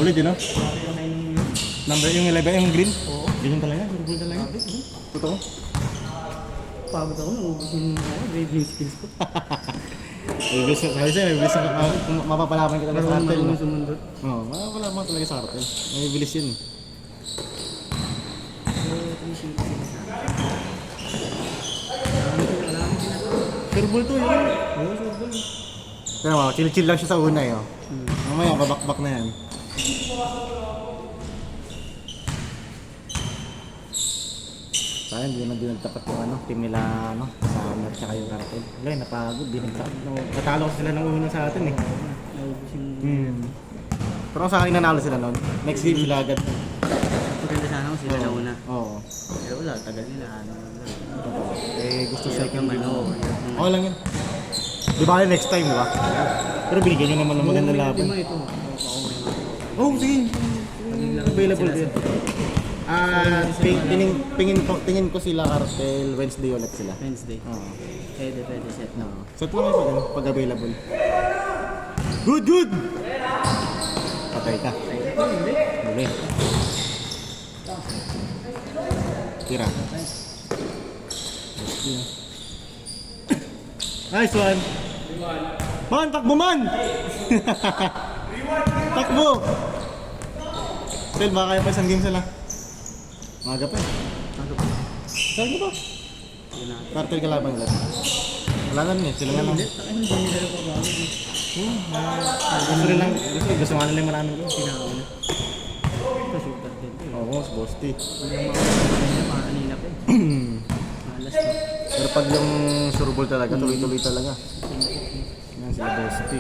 Solid yun, no? Kaya nung Number yung 11, yung green? Oo. Ganyan talaga, durable talaga. Totoo. pagod ako, naubos yung grading skills ko. May bilis ka, sabi sa'yo, may bilis ka, mapapalaban ka talaga sa cartel, no? Sumundot. Oo, mapapalaban ka talaga sa cartel. May bilis yun. So, 360 sa akin. Surbol to, yun. Oo, surbol. Pero mo, chill-chill lang siya sa una, eh, oh. Mamaya, babakbak na yan. Sayang, hindi na nagtapat yung ano, team nila, ano, sa Mer tsaka yung cartel. Wala, napagod, di nagtapat. No, natalo sila ng una sa atin, eh. Naubos yung... Pero sa akin nanalo sila noon. Next game sila agad. Maganda sana kung sila na una. Oo. Pero wala, tagal nila. Ano, Eh, gusto second game. Oo. Okay lang yun. Di ba next time, di ba? Pero binigyan nyo naman ng magandang laban. Ito. Oo, sige. Available din. Tingin ko sila cartel Wednesday ulit sila. Wednesday. Oo. Pwede set na. Set lang yun pag available. Good! Patay ka. Huli. Tira. Nice one! Man, takbo man! Takbo! Sel, baka kaya pa isang game sila. Maga pa eh. Saan ka ba? Cartel kalaban ulit. Wala na rin eh, sila nga lang. Gusto nga nila yung maraming ko. Pinakauna. Ito, shooter din. Oo, si Bosti. Kanina pa eh. Malas na. Pero pag yung surbol talaga, tuloy-tuloy talaga. Yan sila Bosti.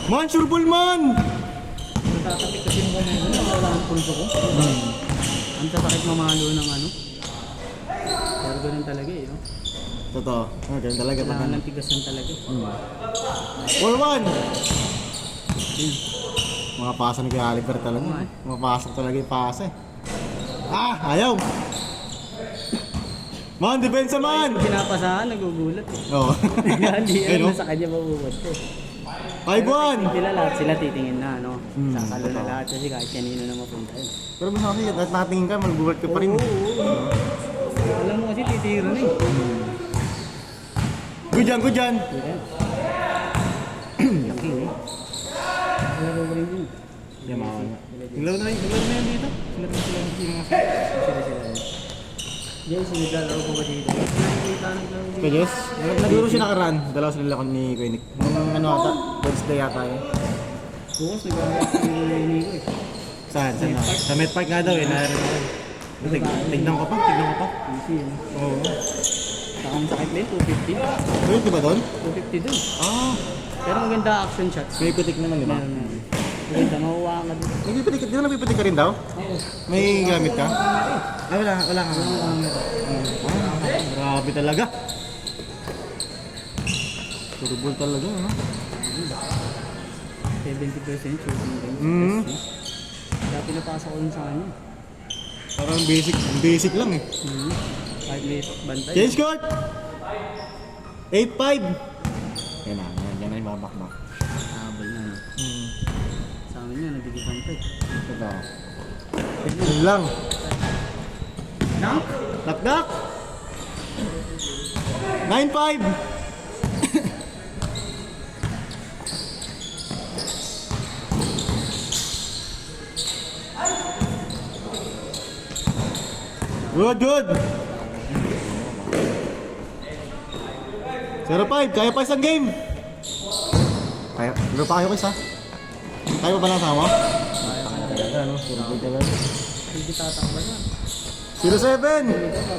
Man, surbol man! Natatapik kasi yung kanina. Wala ang pulso ko. Ang tatakit mamalo ng ano. Pero ganun talaga eh. No? Totoo. Ganun talaga. Kailangan ng tigasan talaga. 4-1! Mga pasa ni Kuya Oliver talaga. Mapasok talaga yung pasa eh. Ayaw! Man, depensa man! Pinapasahan, nagugulat eh. Oo. Hindi Ayun, ano sa kanya mabubuhat eh. 5-1! Sila lahat sila titingin na, no? Sasalo na lahat kasi kahit kanino na mapunta yun. Pero mas kasi, at natingin ka, mag-work ka pa rin. Alam mo kasi titira na eh. Good yan! Laki eh. Laro ko rin yun. Yan, makakanya. Naglaw na yan dito. Sila. Diyan sinigalaro ko ba dito? Nakikita naglaro dito. Kaya yes, naguro siya nakaraan. Dalawa sila lakon ni Kuya Nick. Nung ano ata, Wednesday yata yun. Bukas naglalaro ko ni Nico eh. Saan? Sa Met Park nga daw eh. Tignan ko pa. Easy eh. Oo. Saka ang sakit din, 250. Pwede ba doon? 250 dun. Pero maganda action shots. May pitik naman, di ba? Meron. Maganda, mahuwa ka dun. Nagpipitik, di ba nagpipitik ka rin daw? Oo. May gamit ka? Wala ka. Grabe talaga. Turubol talaga, no? 70% shooting range. Kaya pinapasa ko dun sa kanya. Parang basic lang eh. Kahit may bantay. Change court! 8-5! Yan na yung babakbak. Habol na no. Sa amin nga, nagiging bantay. Ito. Yun lang. Knock! Knock! 9-5! Good! 0-5, kaya pa isang game! Kaya pa kayo isa? Kaya pa ba lang sama? Kaya ano, surubod talaga. Hindi tatakba na. 0-7! Ito,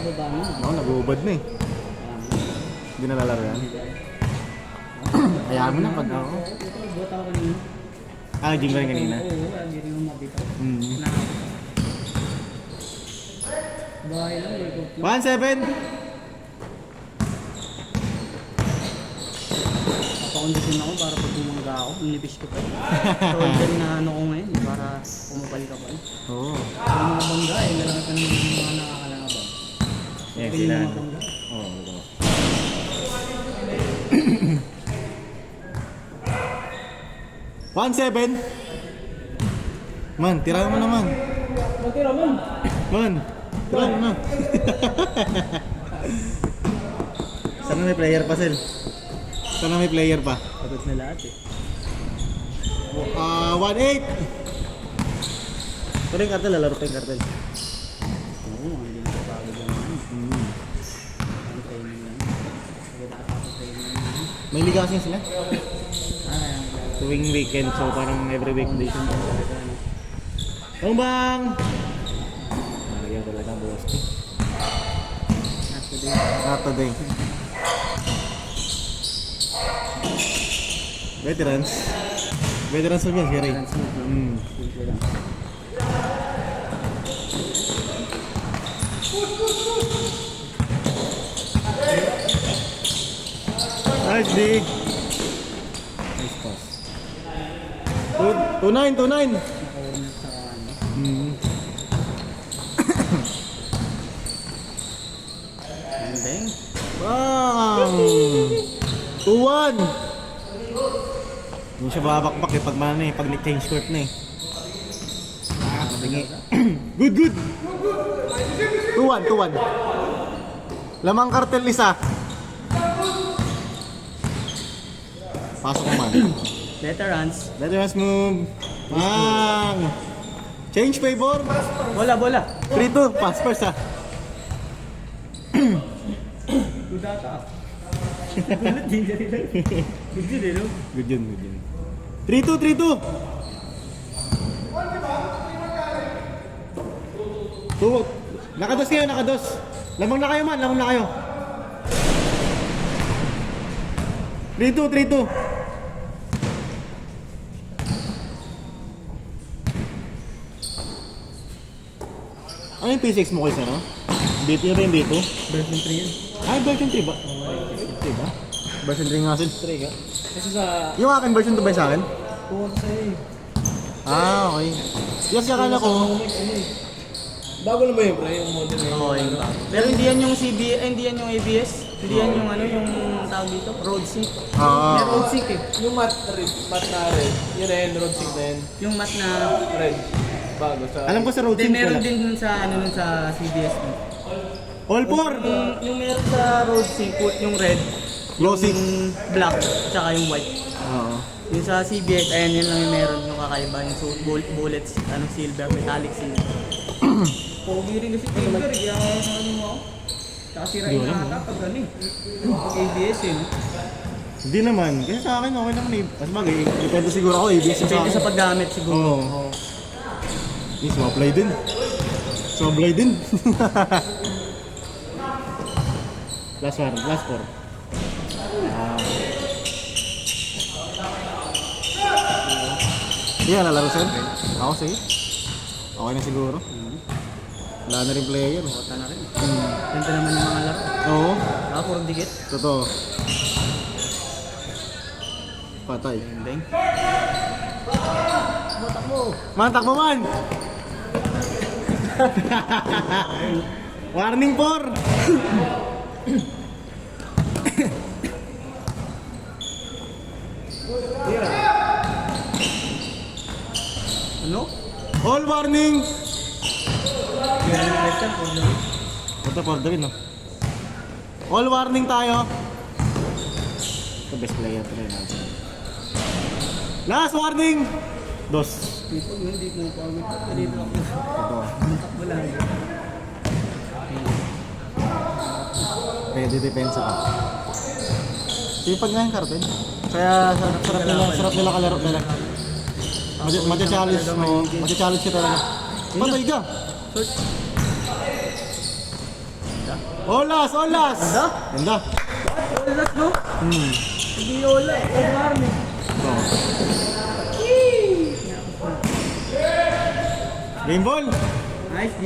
bababa na. Ako, nag-uubad na eh. Hindi na lalaro yan. Hayaan mo na pag ako. Ito, buhat ako kanina. Gym ka rin kanina. Oo, hindi rin yung mabitaw. Bahay lang, eh. 1-7! Papakondisyon ako para pag bumangga ako, nilipis ko pa. Shoulder na ano ko ngayon, para pumapal ka pa. Oo. Yung mga bangga, lalaki pa ng mga nakakalabang. Yan Yung sila. mga bangga. Oo, ito. 1-7. Man, tirahan mo naman. Matira mo. Man, tirahan mo na. Sana may player pa, Sel. Sana may player pa. Pagod na lahat eh. 1-8. Pero yung kartel, lalaro pa yung kartel. Oo, hindi na pagod lang yan. Ano training yan? Pagod nakatapos training yan. May ligasin sila. Ah, Tuwing weekend, so parang every weekday. Bang bang! Nagyan talaga boss. after this. Not today. Veterans. Veterans lang yan, si Ray. Transmit, no? Simple lang. Nice dig. Nice pass. 2-9, 2-9. Naka-warm up sa ano. Ano ba yun? Bang! 2-1. Hindi siya babakbak eh pag mana eh, pag change court na eh. Mabingi. Good, good. 2-1, 2-1. Lamang kartel isa. Pasok naman. Veterans. Veterans move. Bang! Change favor. Bola, bola. 3-2. Pass first ah. Good data. Good yun eh, no? Good yun, good yun. 3-2, 3-2. 2. Nakados kayo, nakados. Lamang na kayo man, lamang na kayo. 3-2, 3-2. Ano yung P6 mo kayo no? B2 rin, B2? Version 3 yan. Ay, version 3 ba? Diba? Version 3 nga sin. 3 ka? Kasi sa... Yung akin, version 2 ba yung sa akin? Kuha ko sa'yo eh. Ah, okay. Yes, akala ko. Bago na ba yun, pre? Yung model na yun? Oo, yung bago. Pero hindi yan yung hindi yan yung ABS. Hindi yan yung ano, yung tawag dito, road sync. Ah. May road sync eh. Yung mat na red, yun na yun, road sync na yun. Yung mat na... Red. Bago sa... Alam ko sa road Then sync meron wala. din dun sa ano nun sa CBS mo. All four! Yung meron sa road sync, yung red, Glossy. yung black, tsaka yung white. Oo. Yung sa CBS, ayan yun lang yung meron yung kakaiba. Yung bullets, ano, silver, metallic silver. Pogi rin kasi silver, kaya ano mo ako. Tsaka sira Di yung alam, nata pag ano eh. Pag ABS eh. no? Hindi naman. Kasi sa akin okay naman eh. Mas bagay, depende siguro ako ABS yung sa Depende akin. sa paggamit siguro. Oo. Eh, sumablay din. Sumablay din. last one, last four. Ah. Hindi ka lalaro sir? Ako sige. Okay na siguro. Wala na rin player. Kota na rin. Ganda naman yung mga laro. Oo. Saka puro dikit. Totoo. Patay. Bang. Man, takbo man! Warning 4! Ano? All warning! Yan yung question kung ano. Ito for the win, no? All warning tayo. Ito best player to rin natin. Last warning! Dos. Dito, hindi mo pagod. Dito ako. Ito. Takbo lang. Ready defense ka. Sipag nga yung karton. Kaya sarap nila kalaro talaga. Matcha-challenge mo. Matcha-challenge ka talaga. Patay ka! Olas! Olas! Ganda? Ganda. Olas, no? Hindi ola. Olarme. Ito. Game ball! Nice, G.